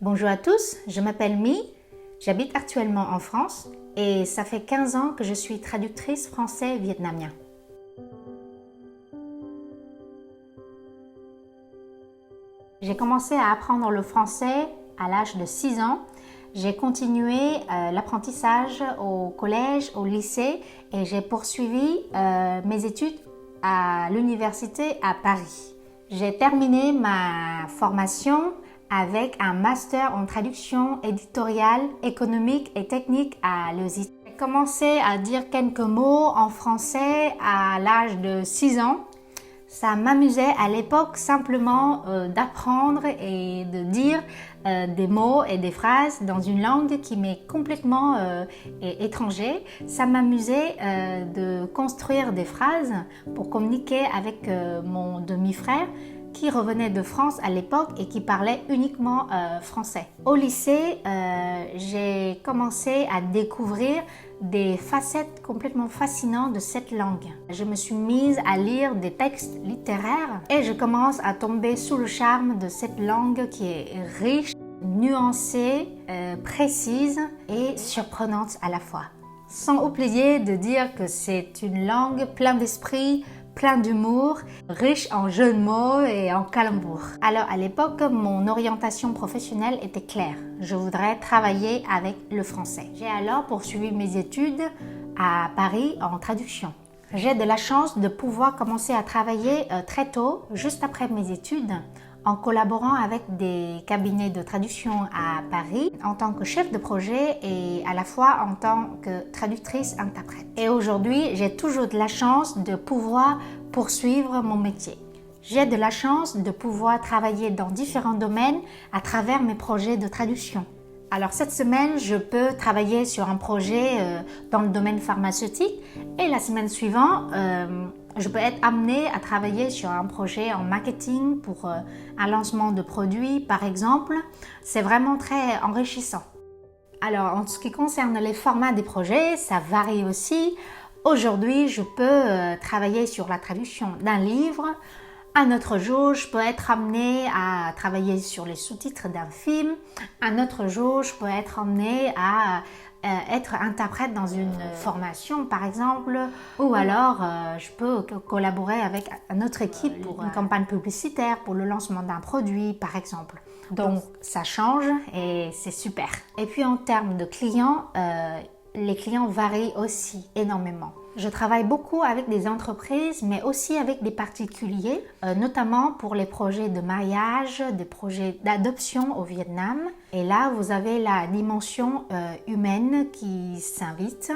Bonjour à tous, je m'appelle My, j'habite actuellement en France et ça fait 15 ans que je suis traductrice français-vietnamien. J'ai commencé à apprendre le français à l'âge de 6 ans. J'ai continué l'apprentissage au collège, au lycée et j'ai poursuivi mes études à l'université à Paris. J'ai terminé ma formation avec un master en traduction éditoriale, économique et technique à l'ESIT. J'ai commencé à dire quelques mots en français à l'âge de 6 ans. Ça m'amusait à l'époque simplement d'apprendre et de dire des mots et des phrases dans une langue qui m'est complètement étrangère. Ça m'amusait de construire des phrases pour communiquer avec mon demi-frère qui revenait de France à l'époque et qui parlait uniquement français. Au lycée, j'ai commencé à découvrir des facettes complètement fascinantes de cette langue. Je me suis mise à lire des textes littéraires et je commence à tomber sous le charme de cette langue qui est riche, nuancée, précise et surprenante à la fois. Sans oublier de dire que c'est une langue pleine d'esprit, plein d'humour, riche en jeux de mots et en calembours. Alors à l'époque, mon orientation professionnelle était claire. Je voudrais travailler avec le français. J'ai alors poursuivi mes études à Paris en traduction. J'ai de la chance de pouvoir commencer à travailler très tôt, juste après mes études, en collaborant avec des cabinets de traduction à Paris en tant que chef de projet et à la fois en tant que traductrice-interprète. Et aujourd'hui, j'ai toujours de la chance de pouvoir poursuivre mon métier. J'ai de la chance de pouvoir travailler dans différents domaines à travers mes projets de traduction. Alors cette semaine, je peux travailler sur un projet dans le domaine pharmaceutique et la semaine suivante, je peux être amenée à travailler sur un projet en marketing pour un lancement de produits, par exemple. C'est vraiment très enrichissant. Alors, en ce qui concerne les formats des projets, ça varie aussi. Aujourd'hui, je peux travailler sur la traduction d'un livre. Un autre jour, je peux être amenée à travailler sur les sous-titres d'un film. Un autre jour, je peux être amenée à être interprète dans une formation par exemple, ou alors je peux collaborer avec une autre équipe pour une campagne publicitaire, pour le lancement d'un produit par exemple. Donc ça change et c'est super. Et puis en termes de clients, les clients varient aussi énormément. Je travaille beaucoup avec des entreprises, mais aussi avec des particuliers, notamment pour les projets de mariage, des projets d'adoption au Vietnam. Et là, vous avez la dimension humaine qui s'invite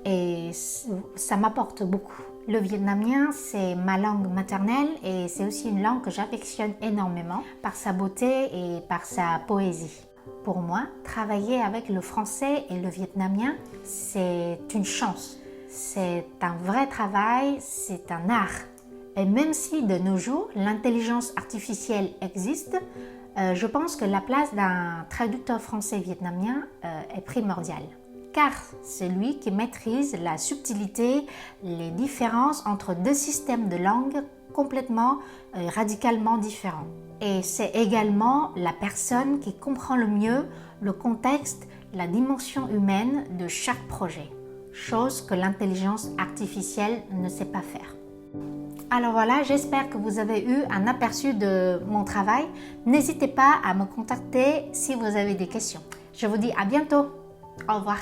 et ça m'apporte beaucoup. Le vietnamien, c'est ma langue maternelle et c'est aussi une langue que j'affectionne énormément par sa beauté et par sa poésie. Pour moi, travailler avec le français et le vietnamien, c'est une chance. C'est un vrai travail, c'est un art. Et même si de nos jours, l'intelligence artificielle existe, je pense que la place d'un traducteur français-vietnamien est primordiale. Car c'est lui qui maîtrise la subtilité, les différences entre deux systèmes de langue complètement, radicalement différents. Et c'est également la personne qui comprend le mieux le contexte, la dimension humaine de chaque projet. Chose que l'intelligence artificielle ne sait pas faire. Alors voilà, j'espère que vous avez eu un aperçu de mon travail. N'hésitez pas à me contacter si vous avez des questions. Je vous dis à bientôt. Au revoir.